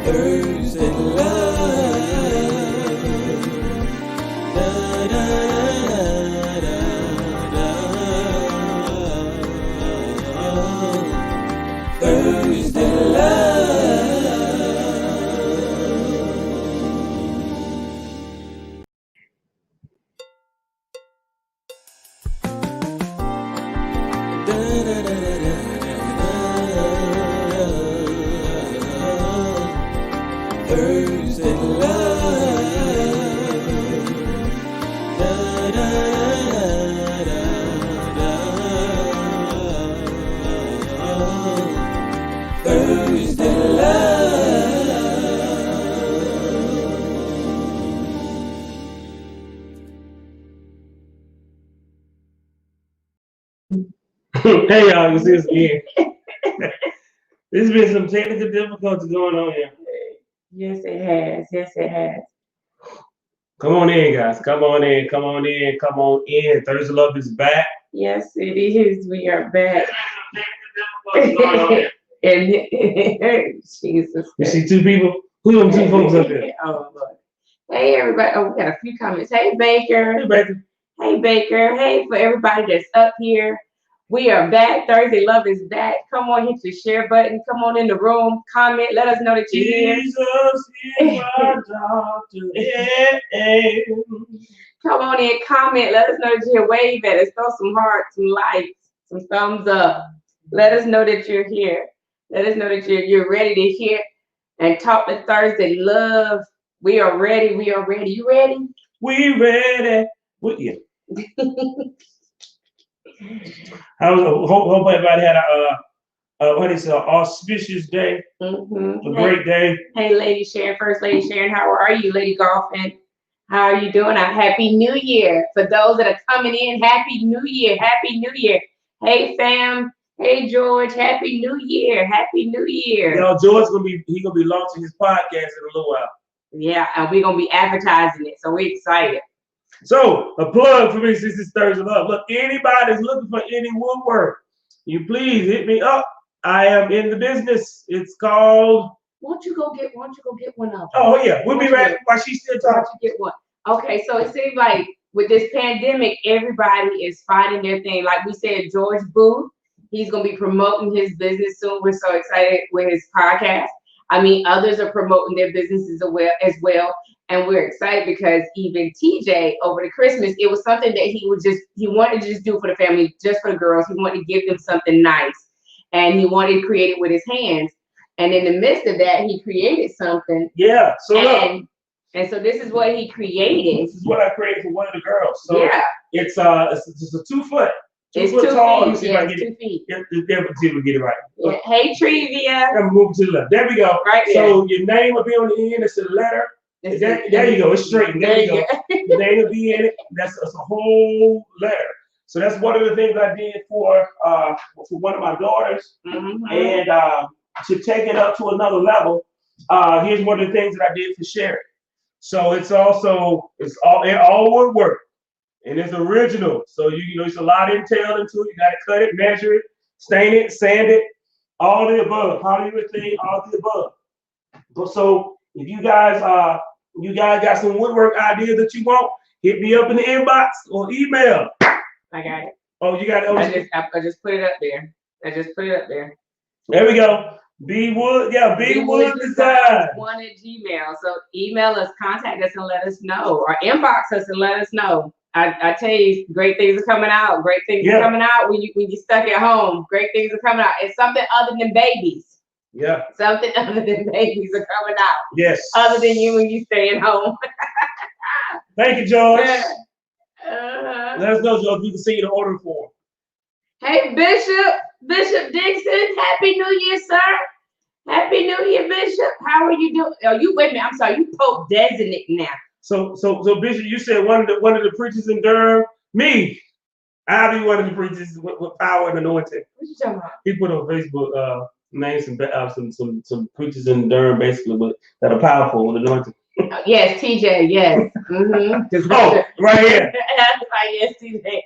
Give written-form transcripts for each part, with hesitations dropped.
Thursday love. Thursday love. Thursday love. Thursday Hey y'all, you see us again. There's been some technical difficulties going on here. Yes, it has. Yes, it has. Come on in, guys. Come on in. Come on in. Come on in. Thursday Love is back. Yes, it is. We are back. There's been some technical difficulties going on here. And Jesus. You see two people? Who them two folks up there? Oh, Lord. Hey, everybody. Oh, we got a few comments. Hey, Baker. Hey, Baker. Hey, Baker. Hey, for everybody that's up here. We are back. Thursday Love is back. Come on, hit the share button. Come on in the room. Comment. Let us know that you're here. Jesus is my doctor. Yeah. Come on in, comment. Let us know that you're here. Wave at us. Throw some hearts, some likes, some thumbs up. Let us know that you're here. Let us know that you're ready to hear and talk to Thursday Love. We are ready. We are ready. You ready? We ready. Yeah. Hope everybody had an auspicious day, a great day. Hey, Lady Sharon, First Lady Sharon, how are you, Lady Golfin? How are you doing? A happy New Year. For those that are coming in, happy New Year. Happy New Year. Hey, fam. Hey, George. Happy New Year. Happy New Year. Yo, George's gonna be launching his podcast in a little while. Yeah, and we're gonna be advertising it, so we're excited. So a plug for me since it's Thursday Love. Look, anybody's looking for any woodwork, you please hit me up. I am in the business. It's called. Why don't you go get one of them? Oh yeah, we'll be right while she's still Why talking. don't you get one? Okay, so it seems like with this pandemic, everybody is finding their thing. Like we said, George Booth, he's gonna be promoting his business soon. We're so excited with his podcast. I mean, others are promoting their businesses as well. And we're excited because even TJ over the Christmas, it was something that he wanted to just do for the family, just for the girls. He wanted to give them something nice, and he wanted to create it with his hands. And in the midst of that, he created something. Yeah. So and so this is what he created. This is what I created for one of the girls. So yeah. It's just a 2 foot. It's 2 foot 2 tall. feet. Let me see if I get 2 feet. it. See if we get it right. Yeah. Hey, Trivia. I'm moving to the left. There we go. Right there. So your name will be on the end. It's a letter. There you go. It's straight. There you go. Your name will be in it. That's a whole letter. So that's one of the things I did for one of my daughters. And to take it up to another level, here's one of the things that I did for Sherrie. So it's all woodwork, and it's original. So you know it's a lot entailed into it. You got to cut it, measure it, stain it, sand it, all the above, polyurethane, all the above. So if you guys got some woodwork ideas that you want, hit me up in the inbox or email. I got it. Oh, you got it. I just put it up there. There we go. B-Wood, B-Wood Design. One at Gmail. So email us, contact us, and let us know, or inbox us and let us know. I tell you, great things are coming out. Great things are coming out when you're stuck at home. Great things are coming out. It's something other than babies. Yeah. Something other than babies are coming out. Yes. Other than you when you stay at home. Thank you, George. Yeah. Let us know, George. We can see you the order form. Hey, Bishop Dixon. Happy New Year, sir. Happy New Year, Bishop. How are you doing? Oh, wait a minute. I'm sorry. You Pope designate now. So Bishop, you said one of the preachers in Durham. Me. I'll be one of the preachers with power and anointing. What you talking about? He put on Facebook names some preachers in Durham basically that are powerful with anointing. Yes, TJ. Yes. Oh, right here. Yes, TJ.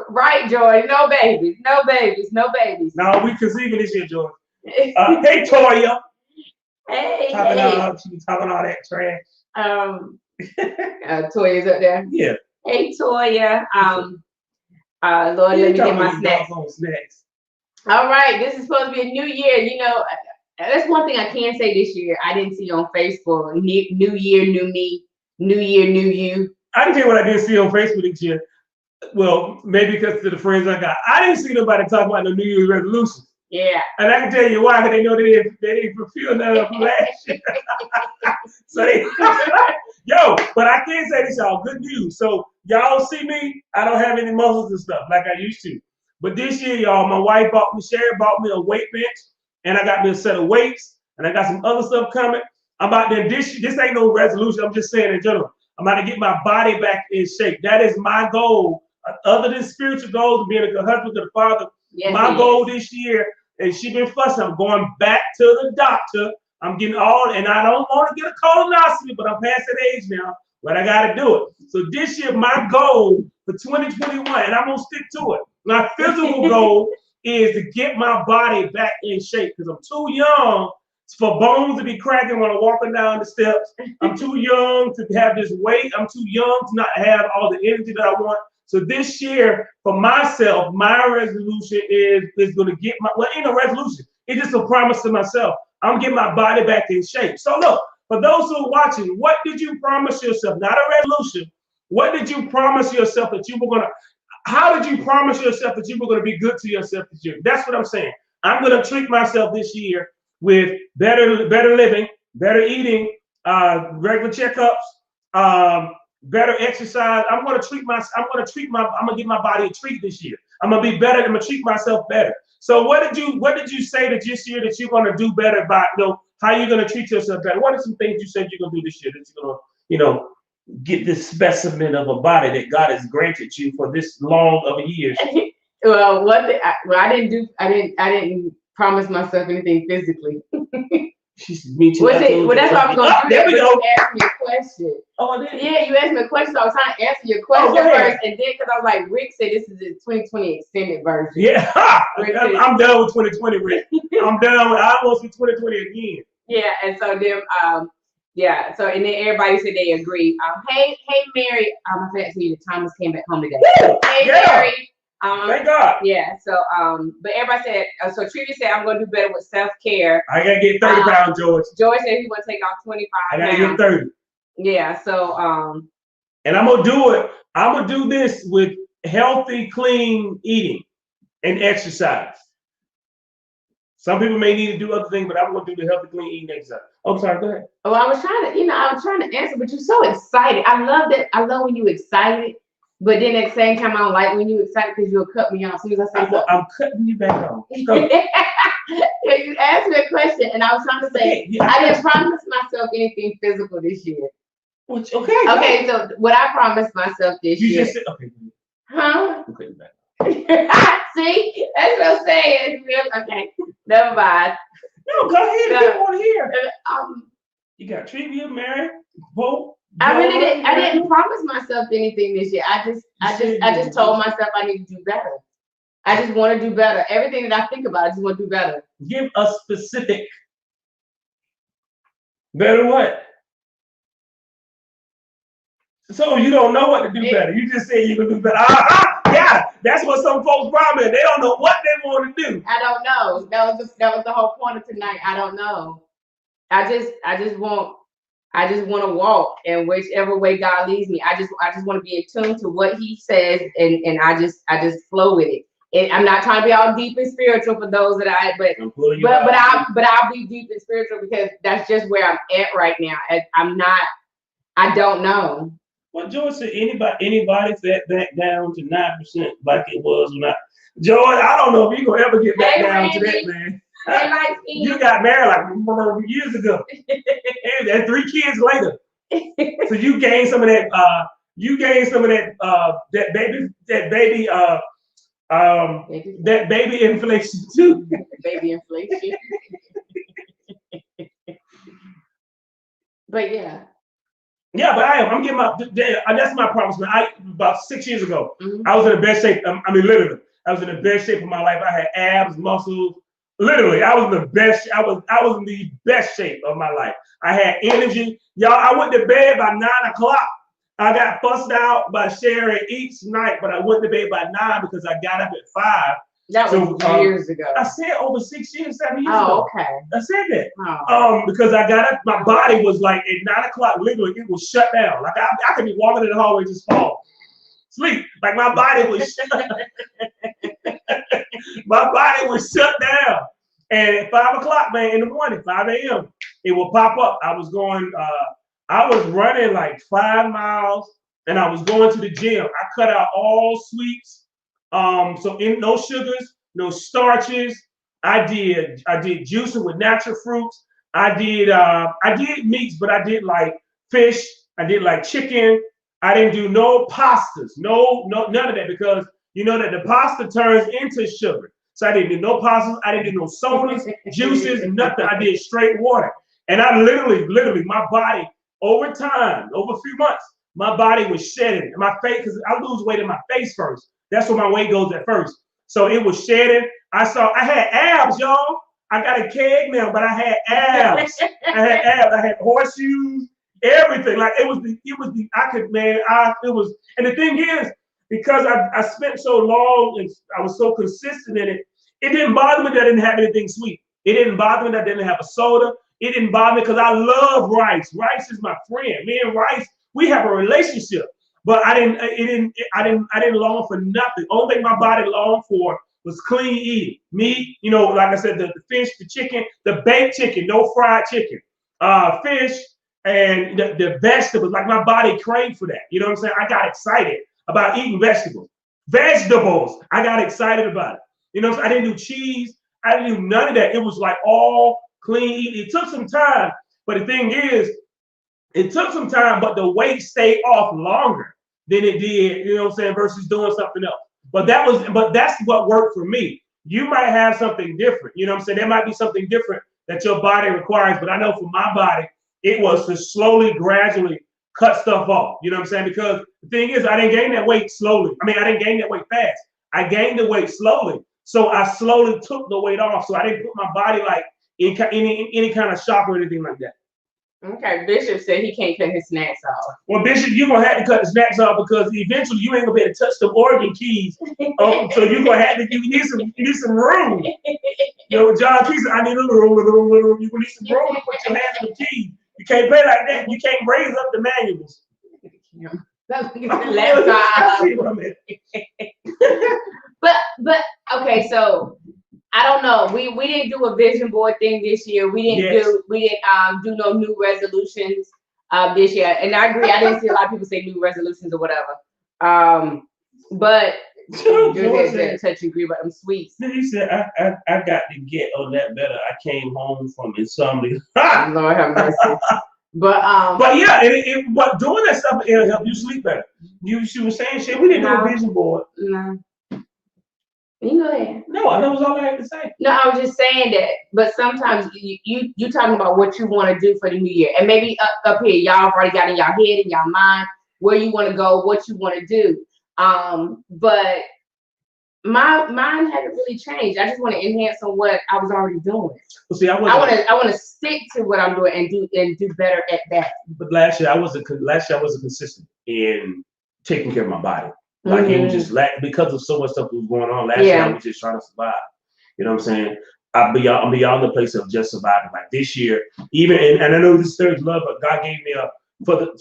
Right, George. No babies. No babies. No babies. No, we conceiving this year, George. Hey, Toya. Hey, Talking all that trash. Toya's up there. Yeah. Hey, Toya. Lord, let me get my snacks. All right, this is supposed to be a new year. You know, that's one thing I can say this year. I didn't see on Facebook. New year, new me. New year, new you. I can tell you what I didn't see on Facebook this year. Well, maybe because to the friends I got, I didn't see nobody talk about the New Year's resolutions. Yeah. And I can tell you why, because they know they didn't fulfill none of them last year. So they, yo, but I can say this, y'all, good news. So y'all see me, I don't have any muscles and stuff like I used to. But this year, y'all, my wife Sherrie bought me a weight bench, and I got me a set of weights, and I got some other stuff coming. I'm about to, this ain't no resolution, I'm just saying in general. I'm about to get my body back in shape. That is my goal. Other than spiritual goals of being a good husband to the father, my goal this year, and she been fussing, I'm going back to the doctor. I'm getting and I don't want to get a colonoscopy, but I'm past that age now, but I got to do it. So this year, my goal for 2021, and I'm going to stick to it. My physical goal is to get my body back in shape because I'm too young for bones to be cracking when I'm walking down the steps. I'm too young to have this weight. I'm too young to not have all the energy that I want. So this year, for myself, my resolution is going to get ain't no resolution. It's just a promise to myself. I'm getting my body back in shape. So look, for those who are watching, what did you promise yourself? Not a resolution. What did you promise yourself that you were going to, how did you promise yourself that you were going to be good to yourself this year? That's what I'm saying. I'm going to treat myself this year with better living, better eating, regular checkups, better exercise. I'm gonna give my body a treat this year. I'm gonna be better. I'm gonna treat myself better. So what did you say that this year that you're gonna do better by, how you're gonna treat yourself better? What are some things you said you're gonna do this year that you're gonna, get this specimen of a body that God has granted you for this long of a year? Well, I didn't promise myself anything physically. Me too. Well, that's what I was going to do. There we go. You asked me a question. Oh, I did? Yeah, you asked me a question. So I was trying to answer your question first. And then, because I was like, Rick said this is the 2020 extended version. Yeah. I'm done with 2020, Rick. I'm done with, I want to see 2020 again. Yeah. And so then, so, and then everybody said they agree. Hey, Mary. I'm going to tell you that Thomas came back home today. Woo! Hey, Mary. Thank God. Yeah. So, but everybody said, so Trina said, I'm going to do better with self-care. I got to get 30 pounds, George. George said he want to take off 25 I got to get 30. Yeah. So, and I'm going to do it. I'm going to do this with healthy, clean eating and exercise. Some people may need to do other things, but I'm going to do the healthy, clean eating exercise. Oh, sorry, go ahead. Oh, I was trying to answer, but you're so excited. I love that. I love when you're excited. But then at the same time, I don't like when you're excited because you'll cut me off as soon as I say something. I'm cutting you back off. You asked me a question, and I was trying to say, I didn't promise myself anything physical this year. Which, okay. Okay, so what I promised myself this year. You just said, okay. Huh? I'm cutting back off. See? That's what I'm saying. Okay, never mind. No, go ahead. I want to hear. You got trivia, Mary, Bo. I didn't promise myself anything this year. I just told myself I need to do better. I just want to do better. Everything that I think about, I just want to do better. Give a specific. Better what? So you don't know what to do better. You just said you can do better. Yeah, that's what some folks promise. They don't know what they want to do. I don't know. That was the whole point of tonight. I don't know. I just want to walk in whichever way God leads me. I just want to be in tune to what He says, and I just flow with it. And I'm not trying to be all deep and spiritual for those that I'll be deep and spiritual because that's just where I'm at right now. I don't know. Well, George said anybody that back down to 9% like it was when George, I don't know if you're gonna ever get back down to that, man. You got married like years ago, and 3 kids later. So you gained some of that. That baby inflation too. Baby inflation. But yeah. Yeah, but I am. I'm getting my. That's my promise, man. About 6 years ago, Mhm. I was in the best shape. I mean, literally, I was in the best shape of my life. I had abs, muscles. Literally, I was in the best. I was in the best shape of my life. I had energy, y'all. I went to bed by 9 o'clock. I got fussed out by Sherrie each night, but I went to bed by 9 because I got up at 5. That was So years ago. I said over 6 years, 7 years Oh, ago. okay. I said that. Oh. Because I got up, my body was like at 9 o'clock, literally, it was shut down. Like I could be walking in the hallway, just fall, sleep. Like my body was my body was shut down. And at 5 o'clock, man, in the morning, 5 a.m., it will pop up. I was running like 5 miles, and I was going to the gym. I cut out all sweets, so no sugars, no starches. I did juicing with natural fruits. I did meats, but I did like fish. I did like chicken. I didn't do no pastas, none of that, because you know that the pasta turns into sugar. So I didn't do no pastas. I didn't do no sodas, juices, nothing. I did straight water. And I literally, my body, over time, over a few months, my body was shedding. And my face, because I lose weight in my face first. That's where my weight goes at first. So it was shedding. I had abs, y'all. I got a keg now, but I had abs. I had abs. I had horseshoes, everything. Like it was and the thing is, because I spent so long and I was so consistent in it, it didn't bother me that I didn't have anything sweet. It didn't bother me that I didn't have a soda. It didn't bother me because I love rice. Rice is my friend. Me and rice, we have a relationship. But I didn't long for nothing. Only thing my body longed for was clean eating. Meat, like I said, the fish, the chicken, the baked chicken, no fried chicken. Fish and the vegetables, like my body craved for that. You know what I'm saying? I got excited about eating vegetables. Vegetables, I got excited about it. You know, I didn't do cheese. I didn't do none of that. It was like all clean eating. It took some time, but the thing is, it took some time, but the weight stayed off longer than it did, you know what I'm saying, versus doing something else. But that's what worked for me. You might have something different, you know what I'm saying? There might be something different that your body requires, but I know for my body, it was to slowly, gradually cut stuff off. You know what I'm saying? Because the thing is, I didn't gain that weight slowly. I mean, I didn't gain that weight fast. I gained the weight slowly. So I slowly took the weight off. So I didn't put my body like in any kind of shock or anything like that. Okay, Bishop said he can't cut his snacks off. Well, Bishop, you're gonna have to cut the snacks off because eventually you ain't gonna be able to touch the organ keys. So you're gonna have to. You need some room. You know, John Key said, "I need a little room. You need some room to put your hands on the keys. You can't play like that. You can't raise up the manuals." But okay, so I don't know. We didn't do a vision board thing this year. We didn't do no new resolutions this year. And I agree. I didn't see a lot of people say new resolutions or whatever. But you touch and agree about them sweets. He said, I got to get on that better. I came home from insomnia. Lord have mercy. But yeah, but doing that stuff, it'll help you sleep better. She was saying shit. We didn't do a vision board. No. You go ahead. No, that was all I had to say. No, I was just saying that. But sometimes you talking about what you want to do for the new year, and maybe up here y'all have already got in y'all head and y'all mind where you want to go, what you want to do. But my mind hasn't really changed. I just want to enhance on what I was already doing. Well, see, I want to stick to what I'm doing and do better at that. But last year I wasn't consistent in taking care of my body. Like it was just because of so much stuff that was going on last year. I was just trying to survive. You know what I'm saying? I'm beyond the place of just surviving. Like this year, even and I know this is ThursdayLove, but God gave me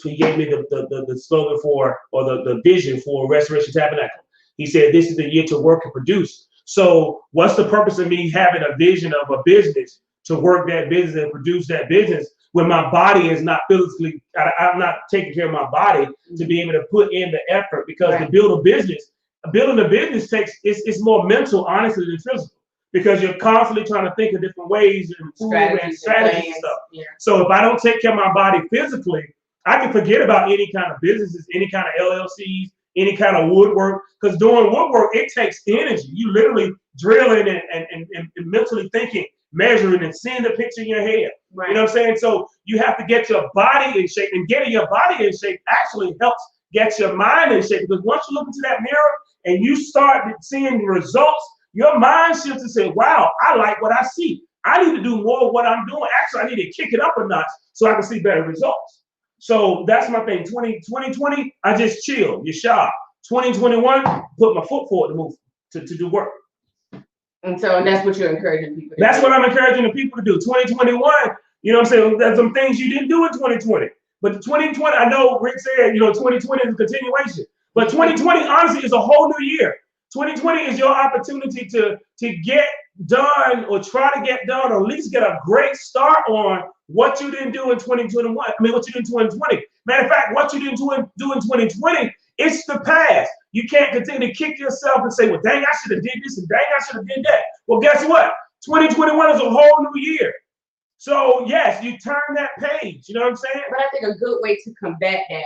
He gave me the slogan for, or the vision for Restoration Tabernacle. He said, "This is the year to work and produce." So what's the purpose of me having a vision of a business to work that business and produce that business when my body is not physically, I'm not taking care of my body to be able to put in the effort? Because to build a business, building a business it's more mental, honestly, than physical. Because you're constantly trying to think of different ways and strategies and stuff. Yeah. So if I don't take care of my body physically, I can forget about any kind of businesses, any kind of LLCs, any kind of woodwork. Because doing woodwork, it takes energy. You literally drilling and mentally thinking measuring and seeing the picture in your head. Right. You know what I'm saying? So you have to get your body in shape, and getting your body in shape actually helps get your mind in shape, because once you look into that mirror and you start seeing the results, your mind shifts and say, wow, I like what I see. I need to do more of what I'm doing. Actually, I need to kick it up a notch so I can see better results. So that's my thing. 2020, I just chill. You shop. 2021, put my foot forward to move to do work. And so that's what you're encouraging people to That's do. what I'm encouraging the people to do. 2021, you know what I'm saying? There's some things you didn't do in 2020. But 2020, I know Rick said, 2020 is a continuation. But 2020, honestly, is a whole new year. 2020 is your opportunity to get done, or try to get done, or at least get a great start on what you didn't do in 2021. What you did in 2020. Matter of fact, what you didn't do in 2020, it's the past. You can't continue to kick yourself and say, well, dang, I should have did this, and dang, I should have did that. Well, guess what? 2021 is a whole new year. So yes, you turn that page. You know what I'm saying? But I think a good way to combat that,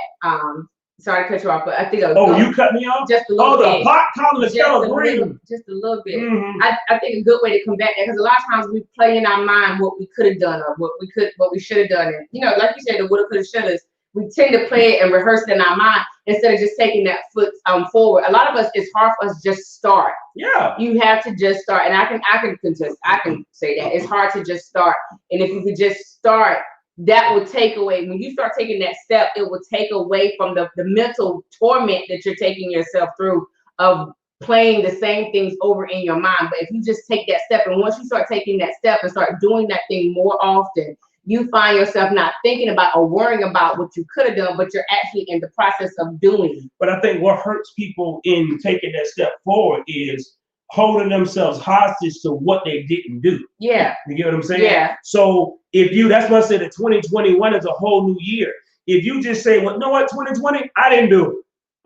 sorry to cut you off, but I think you cut me off? Just a little bit. The pot calling the kettle green. Just a little bit. Mm-hmm. I think a good way to combat that, because a lot of times we play in our mind what we could have done, or what we should have done. And like you said, the woulda, coulda, shouldas. We tend to play it and rehearse it in our mind instead of just taking that foot forward. A lot of us, it's hard for us to just start. Yeah. You have to just start, and I can contest. I can say that it's hard to just start. And if you could just start, that will take away. When you start taking that step, it will take away from the mental torment that you're taking yourself through of playing the same things over in your mind. But if you just take that step, and once you start taking that step and start doing that thing more often, you find yourself not thinking about or worrying about what you could have done, but you're actually in the process of doing. But I think what hurts people in taking that step forward is holding themselves hostage to what they didn't do. Yeah. You get what I'm saying? Yeah. So that's why I said that 2021 is a whole new year. If you just say, well, you know what, 2020, I didn't do it.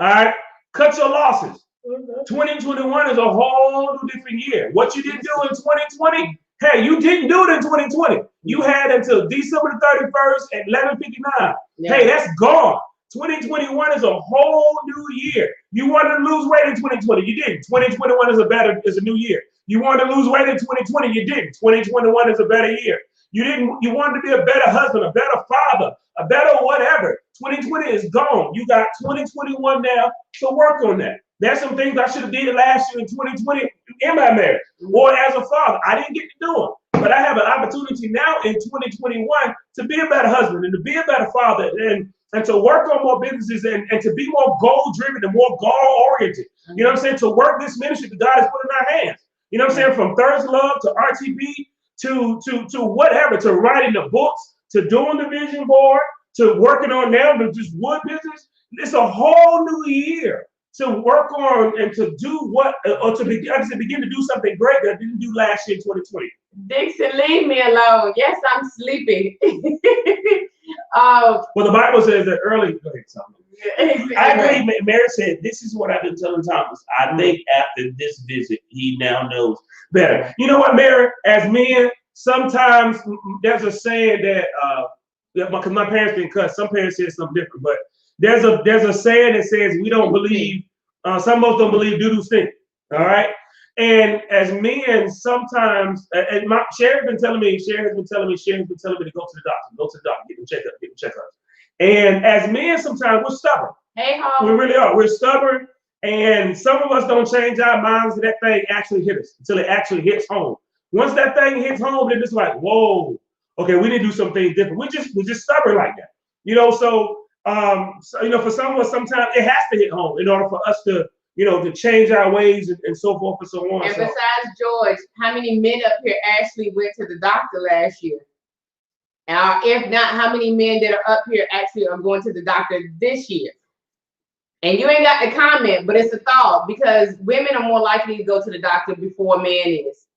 All right? Cut your losses. 2021 is a whole new different year. What you didn't do in 2020, hey, you didn't do it in 2020. You had until December the 31st at 11:59. Yeah. Hey, that's gone. 2021 is a whole new year. You wanted to lose weight in 2020, you didn't. 2021 is a new year. You wanted to lose weight in 2020, you didn't. 2021 is a better year. You wanted to be a better husband, a better father, a better whatever. 2020 is gone. You got 2021 now, so work on that. There's some things I should have did last year in 2020 in my marriage, or as a father. I didn't get to do them, but I have an opportunity now in 2021 to be a better husband and to be a better father and to work on more businesses and to be more goal-driven and more goal-oriented. You know what I'm saying? To work this ministry that God has put in our hands. You know what I'm saying? From ThursdayLove to RTB to whatever, to writing the books, to doing the vision board, to working on now the just wood business. It's a whole new year to work on and to do what, or to begin to do something great that I didn't do last year in 2020. Dixon, leave me alone. Yes, I'm sleeping. Well, the Bible says that early. Go ahead, I agree. Mary said, this is what I've been telling Thomas. I think after this visit, he now knows better. You know what, Mary? As men, sometimes there's a saying that, because my parents didn't cuss. Some parents say something different, but there's a saying that says we don't believe, some of us don't believe doo-doo stink. All right. And as men, sometimes, and Sherrie has been telling me to go to the doctor, get them checked up. And as men, sometimes we're stubborn. Hey, Hall. We really are. We're stubborn. And some of us don't change our minds until that thing actually hits us, until it actually hits home. Once that thing hits home, then it's like, whoa, okay, we need to do something different. We're just stubborn like that. So for some of us, sometimes it has to hit home in order for us to, to change our ways and so forth and so on. And besides George, how many men up here actually went to the doctor last year? If not, how many men that are up here actually are going to the doctor this year? And you ain't got to comment, but it's a thought, because women are more likely to go to the doctor before a man is.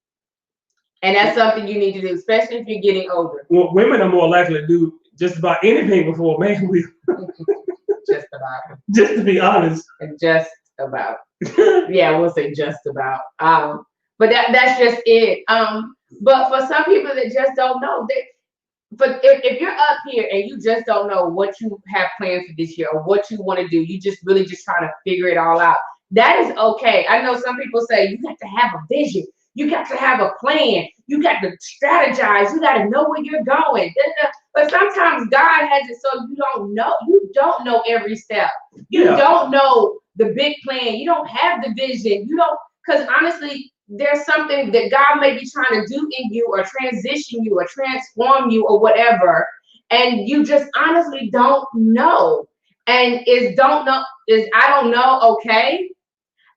And that's something you need to do, especially if you're getting older. Well, women are more likely to do just about anything before a man will. Just about. Just to be honest. Just about. Yeah, we'll say just about. But that's just it. But for some people that just don't know, but if you're up here and you just don't know what you have planned for this year or what you want to do, you just really just trying to figure it all out. That is okay. I know some people say you got to have a vision. You got to have a plan. You got to strategize. You got to know where you're going. But sometimes God has it so you don't know. You don't know every step. You don't know the big plan. You don't have the vision. You don't, because honestly, there's something that God may be trying to do in you or transition you or transform you or whatever. And you just honestly don't know. And is I don't know okay?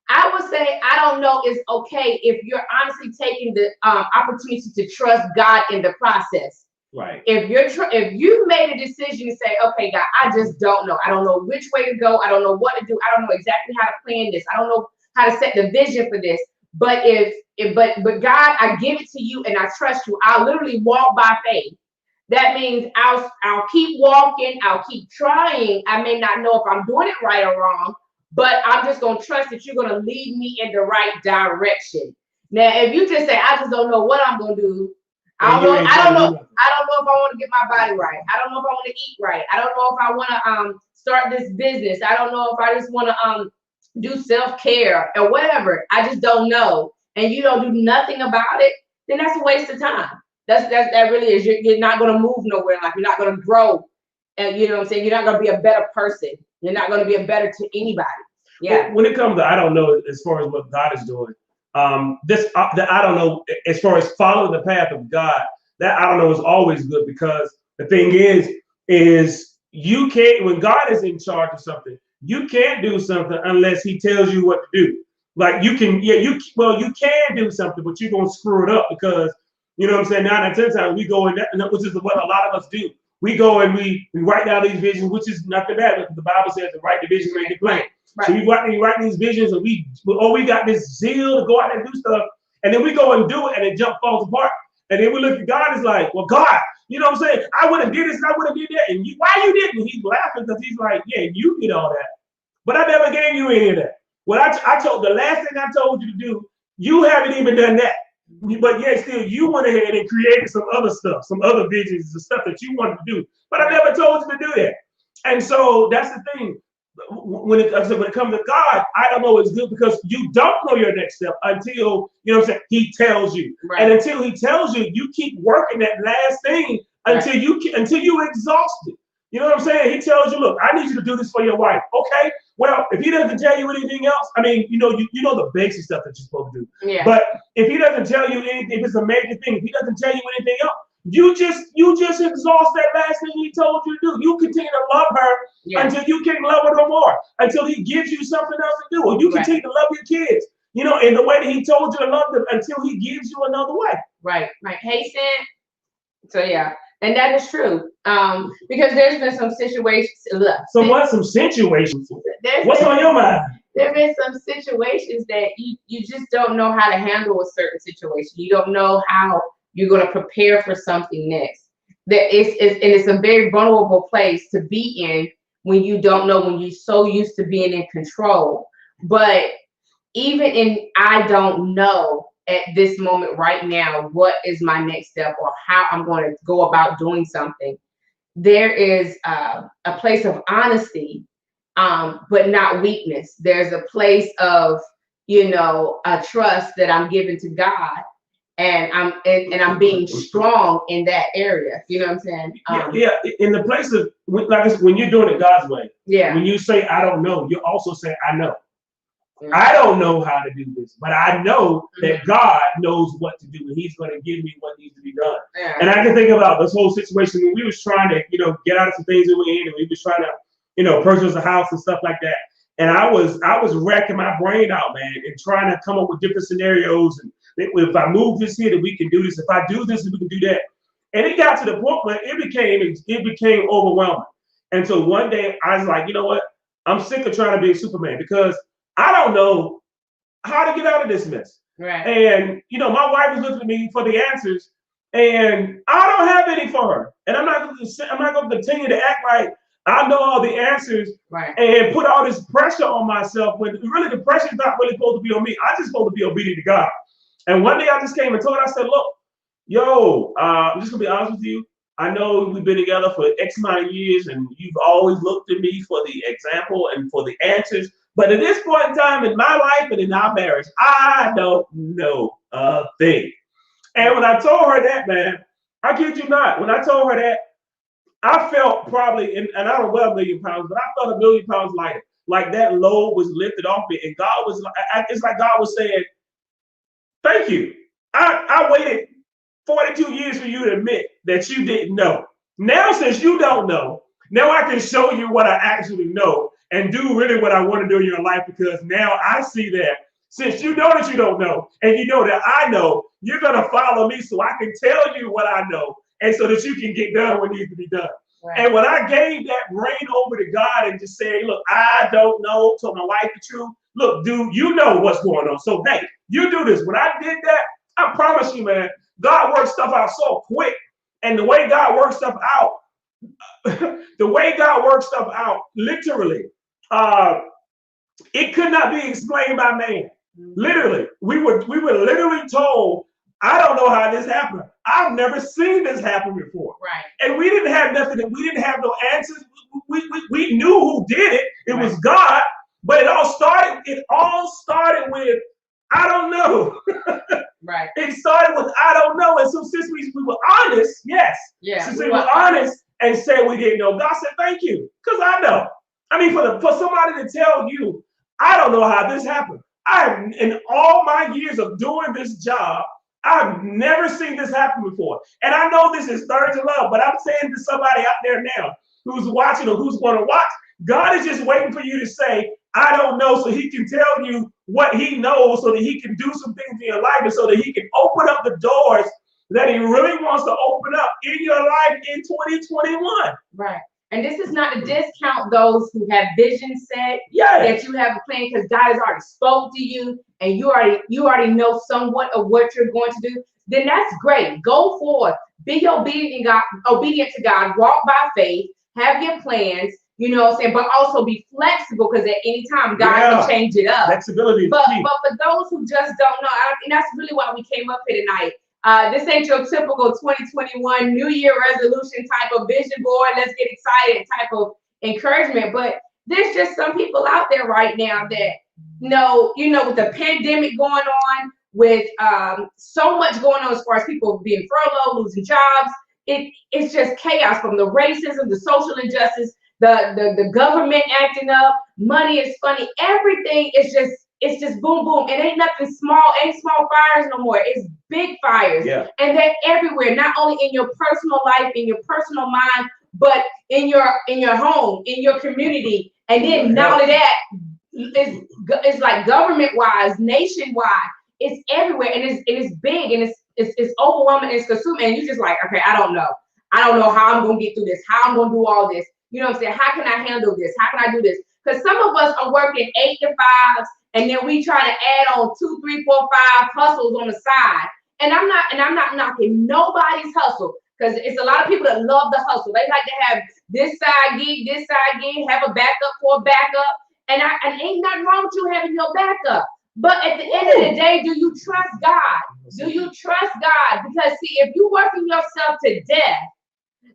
I would say I don't know is okay if you're honestly taking the opportunity to trust God in the process. Right. If you made a decision to say, okay, God, I just don't know. I don't know which way to go. I don't know what to do. I don't know exactly how to plan this. I don't know how to set the vision for this. But but God, I give it to you and I trust you. I'll literally walk by faith. That means I'll keep walking. I'll keep trying. I may not know if I'm doing it right or wrong, but I'm just going to trust that you're going to lead me in the right direction. Now, if you just say, I just don't know what I'm going to do. I don't know if I want to get my body right. I don't know if I want to eat right. I don't know if I want to start this business. I don't know if I just want to do self-care or whatever. I just don't know. And you don't do nothing about it, then that's a waste of time. That really is. You're not going to move nowhere in life. You're not going to grow. And you know what I'm saying? You're not going to be a better person. You're not going to be a better to anybody. Yeah. When it comes to I don't know as far as what God is doing, that I don't know as far as following the path of God, that I don't know is always good, because the thing is you can't, when God is in charge of something, you can't do something unless he tells you what to do. Like you can do something, but you're going to screw it up because, you know what I'm saying, 9 out of 10 times we go in that, which is what a lot of us do. We go and we write down these visions, which is nothing bad. The Bible says to write the vision, make it plain. Right. So we write these visions, and we got this zeal to go out and do stuff, and then we go and do it, and it falls apart. And then we look at God, is like, well, God, you know what I'm saying? I would have did this and I would have did that, and why you didn't? He's laughing because he's like, yeah, you did all that, but I never gave you any of that. Well, I told the last thing I told you to do, you haven't even done that. But yet still you went ahead and created some other stuff, some other visions, the stuff that you wanted to do. But I never told you to do that. And so that's the thing. When it comes to God, I don't know it's good because you don't know your next step until, you know what I'm saying, he tells you. Right. And until he tells you, you keep working that last thing until you exhaust it. You know what I'm saying? He tells you, look, I need you to do this for your wife. Okay. Well, if he doesn't tell you anything else, I mean, you know the basic stuff that you're supposed to do. Yeah. But if he doesn't tell you anything, if it's a major thing, if he doesn't tell you anything else, you just exhaust that last thing he told you to do. You continue to love her until you can't love her no more, until he gives you something else to do, or you continue to love your kids, you know, in the way that he told you to love them until he gives you another way. Right. Hey, Sam. So yeah. And that is true, because there's been some situations. Some situations. What's on your mind? There have been some situations that you just don't know how to handle a certain situation. You don't know how you're going to prepare for something next. It's a very vulnerable place to be in when you don't know, when you're so used to being in control. But even in I don't know, at this moment right now, what is my next step or how I'm going to go about doing something, there is a place of honesty, but not weakness. There's a place of, a trust that I'm giving to God, and I'm being strong in that area. You know what I'm saying? In the place of, when you're doing it God's way, when you say I don't know, you also say I know. I don't know how to do this, but I know that God knows what to do, and he's going to give me what needs to be done. Yeah. And I can think about this whole situation when we was trying to, get out of some things that we're in, and we was trying to, purchase a house and stuff like that. And I was racking my brain out, man, and trying to come up with different scenarios. And if I move this here, then we can do this. If I do this, then we can do that. And it got to the point where it became overwhelming. And so one day I was like, you know what? I'm sick of trying to be a Superman, because I don't know how to get out of this mess. Right. And, my wife is looking at me for the answers, and I don't have any for her. And I'm not going to continue to act like I know all the answers, and put all this pressure on myself when really the pressure is not really supposed to be on me. I'm just supposed to be obedient to God. And one day I just came and told her, I said, look, I'm just going to be honest with you. I know we've been together for X amount of years, and you've always looked at me for the example and for the answers. But at this point in time in my life and in our marriage, I don't know. a thing. And when I told her that, man, I kid you not, when I told her that, I felt probably, and I don't weigh 1,000,000 pounds, but I felt 1,000,000 pounds lighter. Like that load was lifted off me. And God was like, it's like God was saying, thank you. I waited 42 years for you to admit that you didn't know. Now, since you don't know, now I can show you what I actually know and do really what I want to do in your life, because now I see that since you know that you don't know and you know that I know, you're going to follow me so I can tell you what I know and so that you can get done what needs to be done. Right. And when I gave that reign over to God and just say, look, I don't know, told my wife the truth. Look, dude, you know what's going on. So, hey, you do this. When I did that, I promise you, man, God works stuff out so quick. And the way God works stuff out, literally, it could not be explained by man. Literally, we were literally told, I don't know how this happened. I've never seen this happen before. Right. And we didn't have nothing. We didn't have no answers. We knew who did it. It right. was God. But it all started with, I don't know. Right. It started with, I don't know. And so since we were honest, yes. Yeah. Since we were honest and said we didn't know, God said, thank you. Because I know. I mean, for somebody to tell you, I don't know how this happened. In all my years of doing this job, I've never seen this happen before. And I know this is ThursdayLove, but I'm saying to somebody out there now who's watching or who's going to watch, God is just waiting for you to say, I don't know, so he can tell you what he knows so that he can do some things in your life and so that he can open up the doors that he really wants to open up in your life in 2021. Right. And this is not to discount those who have vision set, that you have a plan, because God has already spoke to you and you already know somewhat of what you're going to do. Then that's great. Go forward. Be obedient to God. Walk by faith. Have your plans. You know what I'm saying? But also be flexible, because at any time God can change it up. Flexibility is key. But for those who just don't know, and that's really why we came up here tonight. This ain't your typical 2021 New Year resolution type of vision board. Let's get excited type of encouragement. But there's just some people out there right now that know, with the pandemic going on, with so much going on as far as people being furloughed, losing jobs, it's just chaos, from the racism, the social injustice, the government acting up, money is funny, everything is just boom, boom. It ain't nothing small, ain't small fires no more. It's big fires. Yeah. And they're everywhere, not only in your personal life, in your personal mind, but in your home, in your community. And then not only that, it's like government-wise, nation-wide, it's everywhere. And it's big, and it's overwhelming, it's consuming. And you're just like, okay, I don't know. I don't know how I'm gonna get through this, how I'm gonna do all this. You know what I'm saying? How can I handle this? How can I do this? Because some of us are working 8 to 5s, and then we try to add on 2, 3, 4, 5 hustles on the side. And I'm not knocking nobody's hustle, because it's a lot of people that love the hustle. They like to have this side gig, have a backup for a backup. And ain't nothing wrong with you having your backup. But at the end of the day, do you trust God? Do you trust God? Because see, if you working yourself to death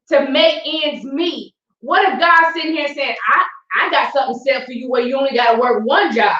to make ends meet, what if God's sitting here saying, I got something set for you where you only got to work one job?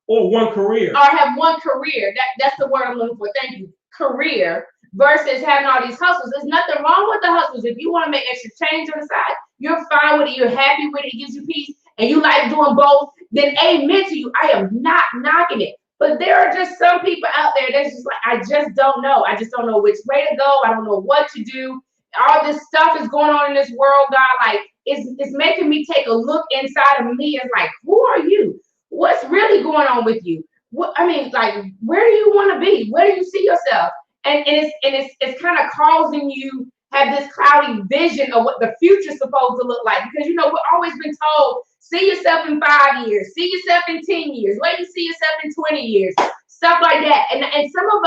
Or one career. Or have one career. That's the word I'm looking for. Thank you. Career versus having all these hustles. There's nothing wrong with the hustles. If you want to make extra change on the side, you're fine with it. You're happy with it. It gives you peace. And you like doing both. Then amen to you. I am not knocking it. But there are just some people out there that's just like, I just don't know. I just don't know which way to go. I don't know what to do. All this stuff is going on in this world, God. Like, it's making me take a look inside of me and like, who are you? What's really going on with you? Where do you want to be? Where do you see yourself? And it's kind of causing you have this cloudy vision of what the future's supposed to look like. Because we've always been told, see yourself in 5 years, see yourself in 10 years, wait to see yourself in 20 years, stuff like that. And some of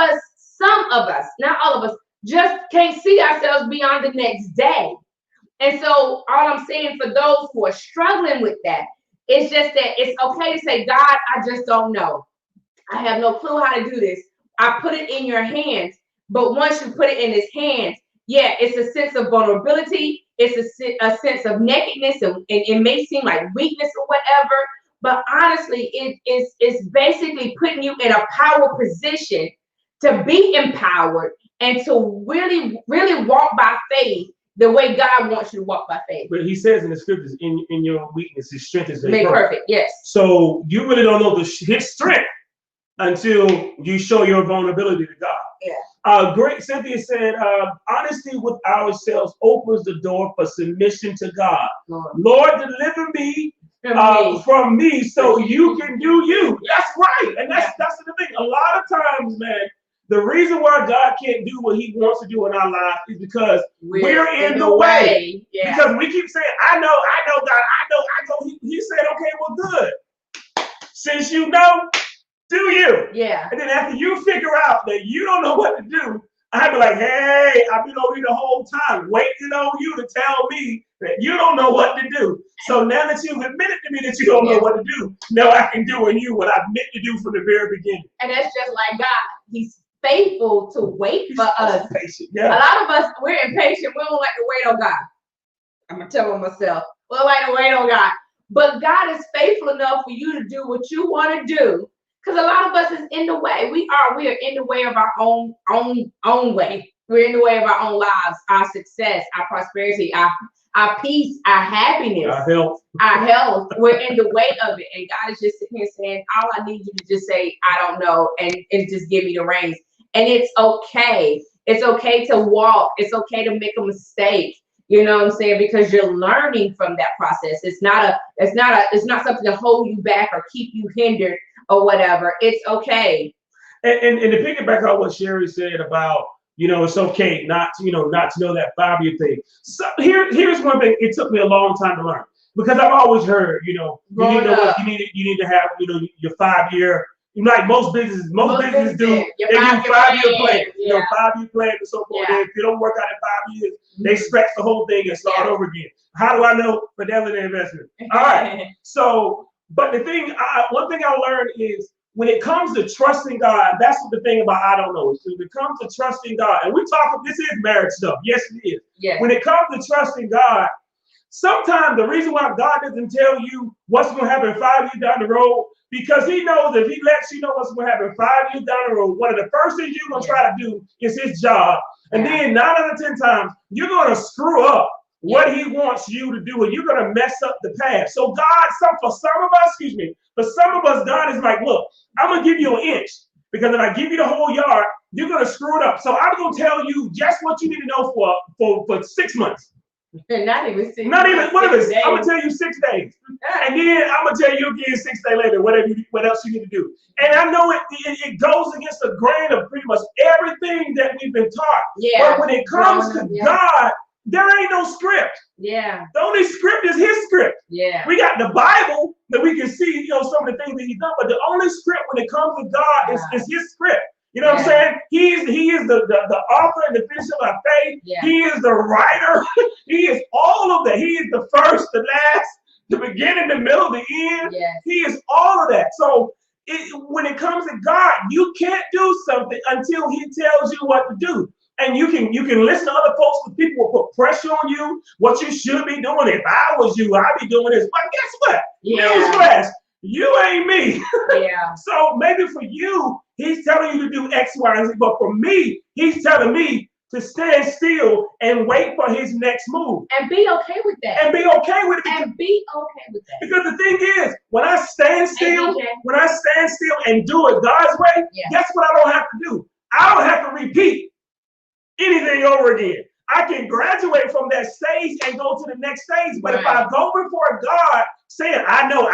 us, not all of us, just can't see ourselves beyond the next day. And so all I'm saying for those who are struggling with that, it's just that it's okay to say, God, I just don't know. I have no clue how to do this. I put it in your hands. But once you put it in his hands, yeah, it's a sense of vulnerability. It's a sense of nakedness, and it may seem like weakness or whatever. But honestly, it's basically putting you in a power position to be empowered and to really, really walk by faith the way God wants you to walk by faith. But he says in the scriptures, in your weakness, his strength is made perfect. Yes. So you really don't know his strength until you show your vulnerability to God. Yeah. Great Cynthia said, honesty with ourselves opens the door for submission to God. Lord deliver me from me so you can do you. That's right. And that's the thing. A lot of times, man, the reason why God can't do what he wants to do in our lives is because we're in the way. Yeah. Because we keep saying, I know, God, I know. He said, okay, well, good. Since you know, do you. Yeah. And then after you figure out that you don't know what to do, I'd be like, hey, I've been over here the whole time waiting on you to tell me that you don't know what to do. So now that you've admitted to me that you don't know what to do, now I can do in you what I meant to do from the very beginning. And that's just like God. He's faithful to wait for us. Patient, yeah. A lot of us, we're impatient. We don't like to wait on God. I'm going to tell myself, we don't like to wait on God. But God is faithful enough for you to do what you want to do. Because a lot of us is in the way. We are in the way of our own way. We're in the way of our own lives, our success, our prosperity, our peace, our happiness, our health. We're in the way of it. And God is just sitting here saying, all I need you to just say, I don't know, and just give me the reins. And it's okay. It's okay to walk. It's okay to make a mistake. You know what I'm saying? Because you're learning from that process. It's not something to hold you back or keep you hindered or whatever. It's okay. And to piggyback on what Sherrie said about, it's okay not to know that 5-year thing. So here's one thing. It took me a long time to learn, because I've always heard, you need to have, your 5-year. Like most businesses do. They do 5-year plans. 5-year plan and so forth. Yeah. If you don't work out in 5 years, they scratch the whole thing and start over again. How do I know? Fidelity investment. All right. So, but one thing I learned is, when it comes to trusting God, that's the thing about I don't know. So when it comes to trusting God, and this is marriage stuff. Yes, it is. Yeah. When it comes to trusting God, sometimes the reason why God doesn't tell you what's going to happen 5 years down the road, because he knows if he lets you know what's going to happen 5 years down the road, one of the first things you're going to try to do is his job. And then 9 out of 10 times, you're going to screw up what he wants you to do, and you're going to mess up the path. So God, for some of us, God is like, look, I'm going to give you an inch, because if I give you the whole yard, you're going to screw it up. So I'm going to tell you just what you need to know for 6 months. Not even 6 days. I'm going to tell you 6 days. And then I'm going to tell you again 6 days later, what else you need to do. And I know it goes against the grain of pretty much everything that we've been taught. Yeah. But when it comes to God, there ain't no script. Yeah. The only script is his script. Yeah. We got the Bible that we can see, some of the things that he's done, but the only script when it comes to God is his script. You know what I'm saying? He is the author and the finisher of our faith. Yeah. He is the writer. He is all of that. He is the first, the last, the beginning, the middle, the end. Yes. He is all of that. So when it comes to God, you can't do something until he tells you what to do. And you can listen to other folks, because people will put pressure on you, what you should be doing. If I was you, I'd be doing this. But guess what? Newsflash, you ain't me. Yeah. So maybe for you, he's telling you to do X, Y, and Z. But for me, he's telling me to stand still and wait for his next move. And be okay with that. And be okay with it. Because the thing is, when I stand still and do it God's way, guess what I don't have to do? I don't have to repeat anything over again. I can graduate from that stage and go to the next stage. But if I go before God saying, I know.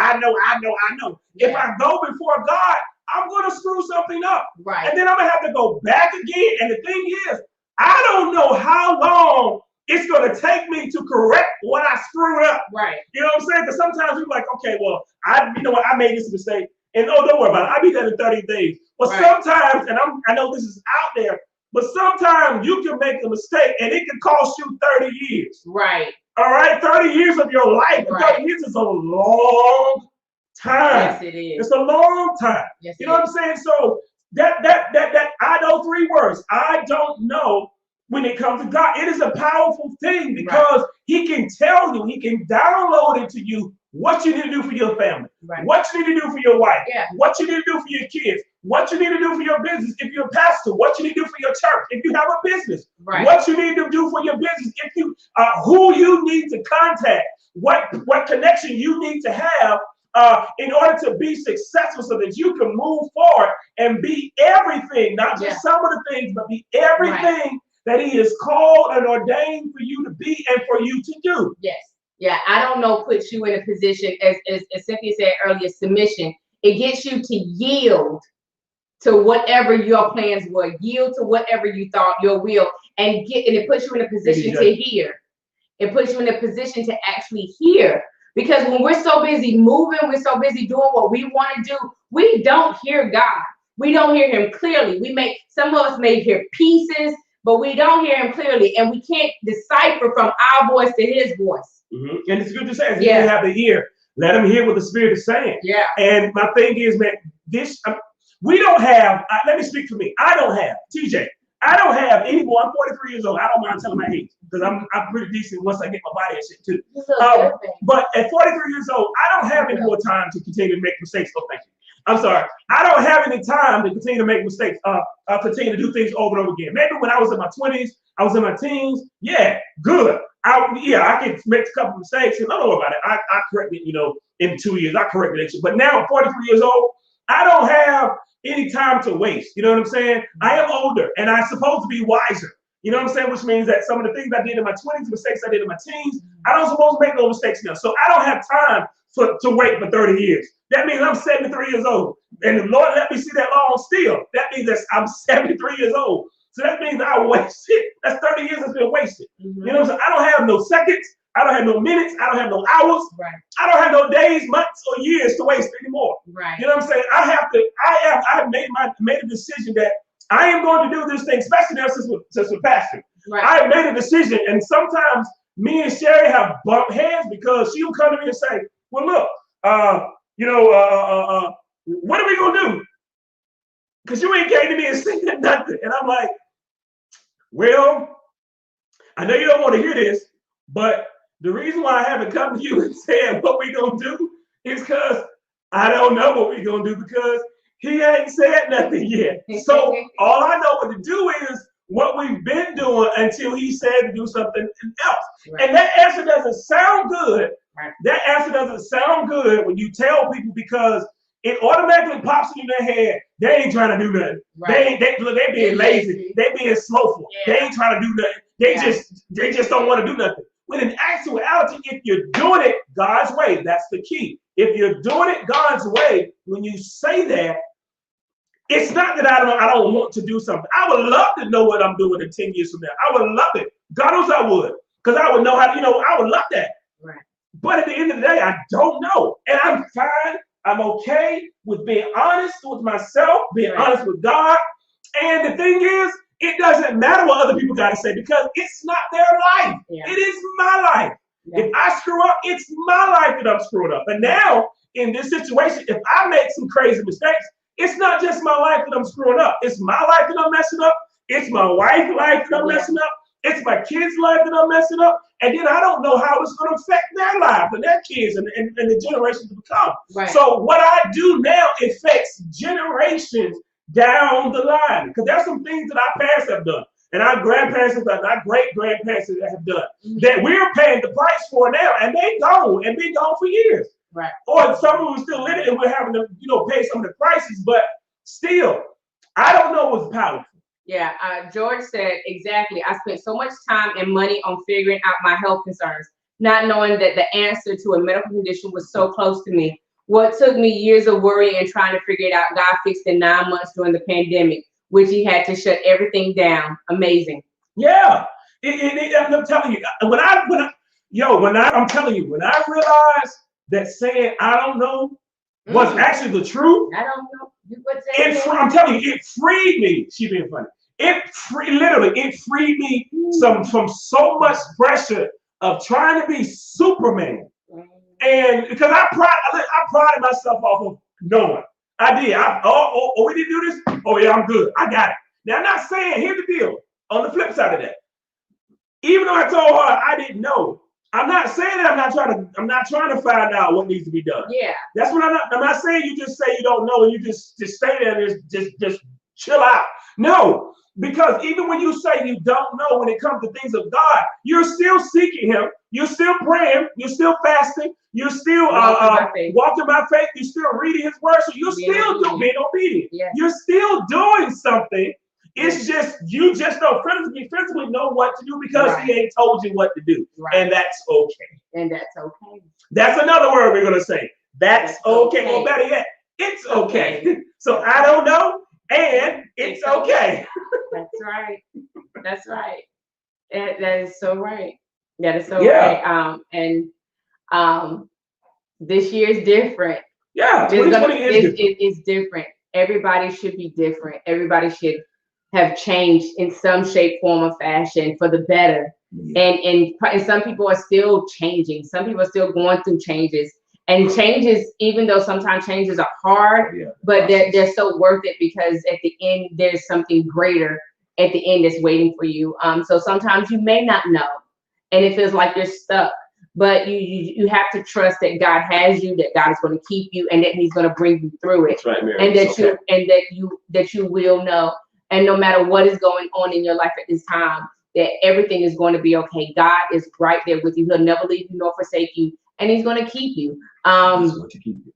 If I go before God, I'm going to screw something up. Right. And then I'm going to have to go back again. And the thing is, I don't know how long it's going to take me to correct what I screwed up. Right. You know what I'm saying? Because sometimes you're like, okay, well, I made this mistake. And don't worry about it. I'll be there in 30 days. But sometimes, and I know this is out there, but sometimes you can make a mistake and it can cost you 30 years. Right. All right? 30 years of your life. Right. 30 years is a long time. Yes, it is. It's a long time. Yes, you know what I'm saying? So that I know 3 words. I don't know when it comes to God. It is a powerful thing, because he can tell you, he can download it to you what you need to do for your family, what you need to do for your wife, what you need to do for your kids, what you need to do for your business. If you're a pastor, what you need to do for your church. If you have a business, Right. what you need to do for your business. If you who you need to contact, what connection you need to have in order to be successful, so that you can move forward and be everything, not just some of the things, but be everything that he is called and ordained for you to be and for you to do. Yes. Yeah, I don't know, puts you in a position, as Cynthia said earlier, submission. It gets you to yield to whatever your plans were, yield to whatever you thought your will, and it puts you in a position to hear. It puts you in a position to actually hear. Because when we're so busy moving, we're so busy doing what we want to do, we don't hear God. We don't hear him clearly. Some of us may hear pieces, but we don't hear him clearly, and we can't decipher from our voice to his voice. Mm-hmm. And it's good to say, if you have the ear, let him hear what the Spirit is saying. Yeah. And my thing is, man, we don't have, let me speak for me. I don't have, TJ, I don't have any more. I'm 43 years old. I don't mind telling my age, because I'm pretty decent once I get my body and shit too. But at 43 years old, I don't have any more time to continue to make mistakes. Oh, thank you. I'm sorry. I don't have any time to continue to make mistakes. Continue to do things over and over again. Maybe when I was in my 20s, I was in my teens. Yeah, good. I can make a couple of mistakes, and don't worry about it. I correct it, in 2 years. I corrected it. But now I'm 43 years old. I don't have any time to waste. You know what I'm saying? I am older, and I'm supposed to be wiser. You know what I'm saying? Which means that some of the things I did in my 20s, mistakes I did in my teens, I don't supposed to make those mistakes now. So I don't have time to wait for 30 years. That means I'm 73 years old. And the Lord let me see that long still. That means that I'm 73 years old. So that means I wasted. That's 30 years that's been wasted. Mm-hmm. You know what I'm saying? I don't have no seconds. I don't have no minutes. I don't have no hours. Right. I don't have no days, months, or years to waste anymore. Right. You know what I'm saying? I've made a decision that I am going to do this thing, especially now since we're pastoring. Right. I have made a decision, and sometimes me and Sherrie have bumped heads, because she will come to me and say, well, look, what are we going to do? Because you ain't came to me and said nothing. And I'm like, well, I know you don't want to hear this, but the reason why I haven't come to you and said what we going to do is because I don't know what we going to do, because he ain't said nothing yet. So all I know what to do is what we've been doing until he said to do something else. Right. And that answer doesn't sound good. Right. That answer doesn't sound good when you tell people, because it automatically pops in their head. They ain't trying to do nothing. Right. They being lazy. They being slowful. Yeah. They ain't trying to do nothing. They just don't want to do nothing. When in actuality, if you're doing it God's way, that's the key. If you're doing it God's way, when you say that, it's not that I don't want to do something. I would love to know what I'm doing in 10 years from now. I would love it. God knows I would, because I would know how. I would love that. Right. But at the end of the day, I don't know, and I'm fine. I'm okay with being honest with myself, being honest with God. And the thing is, it doesn't matter what other people got to say, because it's not their life. Yeah. It is my life. Yeah. If I screw up, it's my life that I'm screwing up. And now, in this situation, if I make some crazy mistakes, it's not just my life that I'm screwing up. It's my life that I'm messing up. It's my wife's life that I'm messing up. It's my kids' life that I'm messing up. And then I don't know how it's going to affect their life and their kids and the generations to come. Right. So what I do now affects generations down the line. Because there's some things that our parents have done, and our grandparents have done, our great-grandparents have done, that we're paying the price for now. And they gone and been gone for years. Right. Or some of them still living, and we're having to, pay some of the prices. But still, I don't know what's powerful. Yeah, George said exactly. I spent so much time and money on figuring out my health concerns, not knowing that the answer to a medical condition was so close to me. What took me years of worry and trying to figure it out, God fixed in 9 months during the pandemic, which he had to shut everything down. Amazing. Yeah, I'm telling you, I'm telling you, when I realized that saying I don't know was actually the truth. I don't know. I'm telling you, it freed me. She being funny. It freed me from so much pressure of trying to be Superman. And because I prided myself off of knowing. I did. We didn't do this? Oh yeah, I'm good. I got it. Now I'm not saying, here's the deal. On the flip side of that, even though I told her I didn't know, I'm not saying that I'm not trying to find out what needs to be done. Yeah. That's what I'm not saying you just say you don't know and you just stay there and just chill out. No, because even when you say you don't know when it comes to things of God, you're still seeking him, you're still praying, you're still fasting, you're still walking by faith, you're still reading his word, so you're still being obedient. Yes. You're still doing something. It's just you just don't physically know what to do because he ain't told you what to do. Right. And that's okay. And that's okay. That's another word we're gonna say. That's okay. Or better yet, it's okay. So I don't know, and it's okay. That's right. That's right. That is so right. That is so right. This year is different. Yeah, 2020 is different. Everybody should be different. Everybody should have changed in some shape, form, or fashion for the better. Yeah. And some people are still changing. Some people are still going through changes. And changes, even though sometimes changes are hard, but they're so worth it because at the end there's something greater at the end that's waiting for you. So sometimes you may not know, and it feels like you're stuck. But you have to trust that God has you, that God is going to keep you, and that He's going to bring you through it. That's right, Mary. And that you will know. And no matter what is going on in your life at this time, that everything is going to be okay. God is right there with you. He'll never leave you nor forsake you, and He's going to keep you.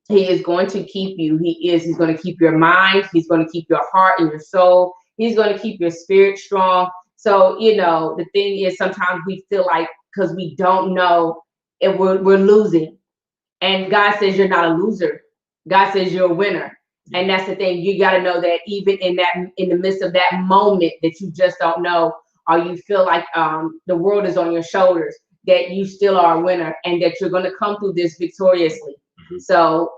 He is going to keep you. He's going to keep your mind. He's going to keep your heart and your soul. He's going to keep your spirit strong. So, the thing is, sometimes we feel like because we don't know, and we're losing. And God says you're not a loser. God says you're a winner. And that's the thing. You got to know that even in the midst of that moment that you just don't know, or you feel like the world is on your shoulders, that you still are a winner and that you're going to come through this victoriously. Mm-hmm. So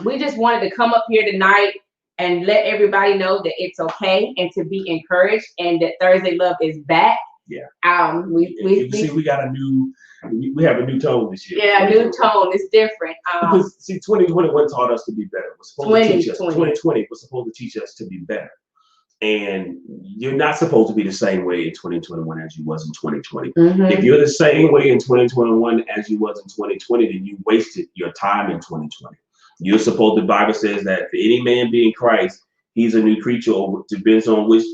we just wanted to come up here tonight and let everybody know that it's okay and to be encouraged and that Thursday Love is back. Yeah. We got we have a new tone this year. Yeah, a new tone. It's different. Because 2021 taught us to be better. It was supposed to teach us. 2020 was supposed to teach us to be better. And you're not supposed to be the same way in 2021 as you was in 2020. Mm-hmm. If you're the same way in 2021 as you was in 2020, then you wasted your time in 2020. You're supposed, the Bible says that for any man being Christ, he's a new creature, or depends on which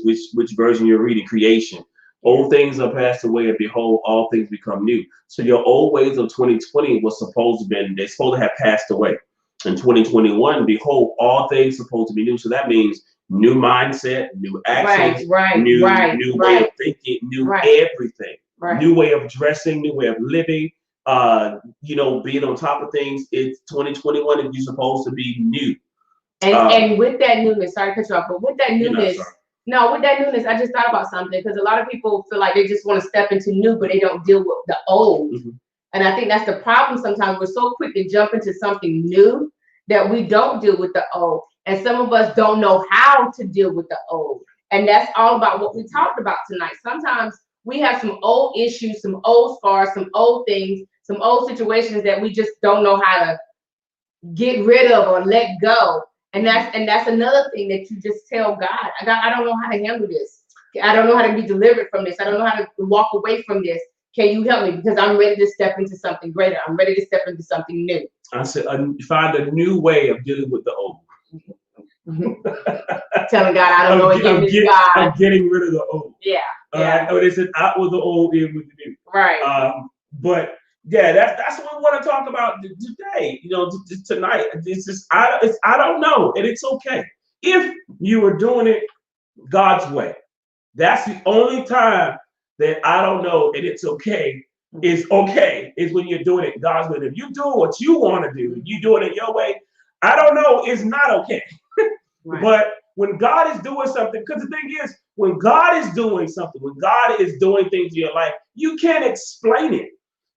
version you're reading, creation. Old things are passed away, and behold, all things become new. So your old ways of 2020 was supposed to have passed away. In 2021, behold, all things supposed to be new. So that means new mindset, new actions, new way of thinking, new everything, new way of dressing, new way of living. Being on top of things. It's 2021, and you're supposed to be new. And with that newness, sorry to cut you off, but with that newness. With that newness, I just thought about something because a lot of people feel like they just want to step into new, but they don't deal with the old. Mm-hmm. And I think that's the problem sometimes. We're so quick to jump into something new that we don't deal with the old. And some of us don't know how to deal with the old. And that's all about what we talked about tonight. Sometimes we have some old issues, some old scars, some old things, some old situations that we just don't know how to get rid of or let go. And that's another thing that you just tell God, I don't know how to handle this. I don't know how to be delivered from this. I don't know how to walk away from this. Can you help me? Because I'm ready to step into something greater. I'm ready to step into something new. I said, find a new way of dealing with the old. Telling God, I don't know again, God. I'm getting rid of the old. Yeah. They said, out with the old, in with the new. Right. But yeah, that's what we want to talk about today. Tonight. I don't know, and it's okay if you are doing it God's way. That's the only time that I don't know, and it's okay. Is when you're doing it God's way. If you do what you want to do, you doing it your way, I don't know, it's not okay. Right. But when God is doing something, because the thing is, when God is doing something, when God is doing things in your life, you can't explain it.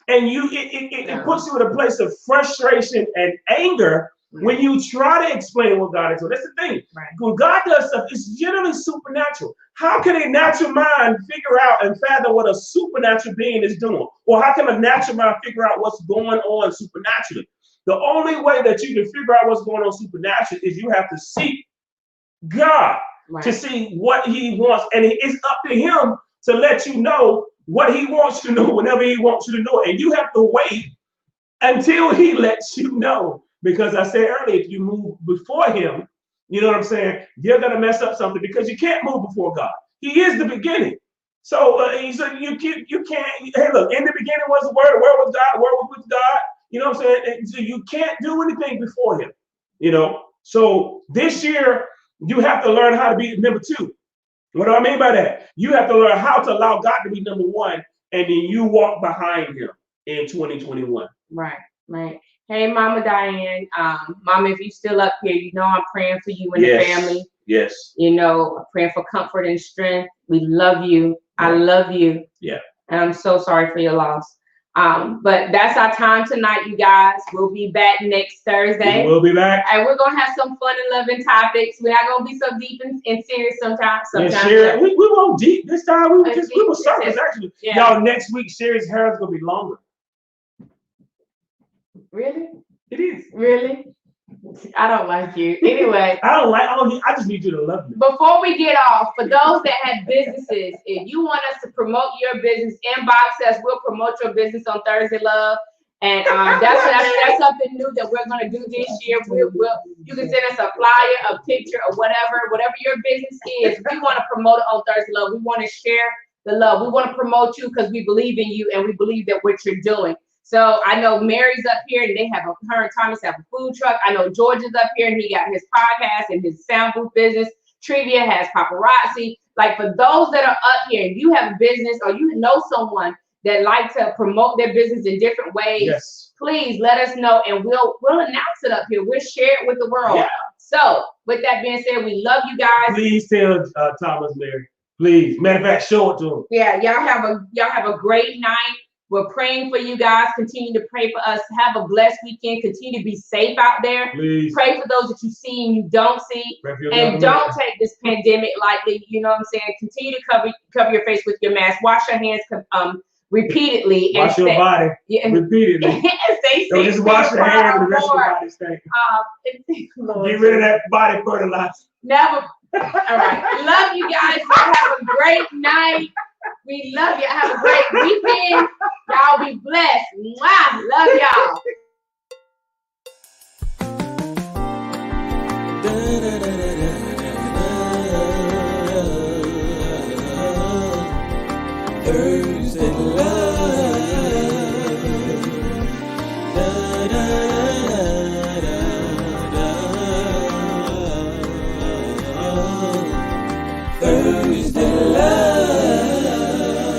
And it puts you in a place of frustration and anger when you try to explain what God is doing. That's the thing. Right. When God does stuff, it's generally supernatural. How can a natural mind figure out and fathom what a supernatural being is doing? Or how can a natural mind figure out what's going on supernaturally? The only way that you can figure out what's going on supernaturally is you have to seek God to see what He wants. And it's up to Him to let you know what he wants you to know whenever he wants you to know it. And you have to wait until he lets you know. Because I said earlier, if you move before him, you know what I'm saying, you're going to mess up something because you can't move before God. He is the beginning. So you can't, hey, look, in the beginning was the word was God, the word was with God. You know what I'm saying? And so you can't do anything before him, you know? So this year, you have to learn how to be number two. What do I mean by that? You have to learn how to allow God to be number one, and then you walk behind him in 2021. Right, right. Hey, Mama Diane. Mama, if you're still up here, you know I'm praying for you and the family. Yes. You know, I'm praying for comfort and strength. We love you. Yeah. I love you. Yeah. And I'm so sorry for your loss. But that's our time tonight, you guys. We'll be back next Thursday. We'll be back. And we're going to have some fun and loving topics. We're not going to be so deep and serious sometimes. Yeah, we won't deep this time. We will surface, actually. Yeah. Y'all, next week, Sherrie's hair is going to be longer. Really? It is. Really? I don't like you. Anyway. I just need you to love me. Before we get off, for those that have businesses, if you want us to promote your business, inbox us. We'll promote your business on Thursday Love. And that's something new that we're going to do this year. You can send us a flyer, a picture, or whatever your business is. We want to promote it on Thursday Love. We want to share the love. We want to promote you because we believe in you and we believe that what you're doing. So I know Mary's up here and her and Thomas have a food truck. I know George is up here and he got his podcast and his sound booth business. Trivia has paparazzi. Like, for those that are up here, and you have a business or you know someone that like to promote their business in different ways, yes, please let us know and we'll announce it up here. We'll share it with the world. Yeah. So with that being said, we love you guys. Please tell Thomas, Mary. Please. Matter of fact, show it to him. Yeah, y'all have a great night. We're praying for you guys. Continue to pray for us. Have a blessed weekend. Continue to be safe out there. Please. Pray for those that you see and you don't see. And don't take this pandemic lightly. You know what I'm saying? Continue to cover your face with your mask. Wash your hands repeatedly. Wash your body repeatedly. And stay Don't just wash your hands and the rest of your body stink. Get rid of that body fertilizer. Never. All right. Love you guys. Have a great night. We love you. Have a great weekend. Y'all be blessed. Mwah. Love y'all. Thursday.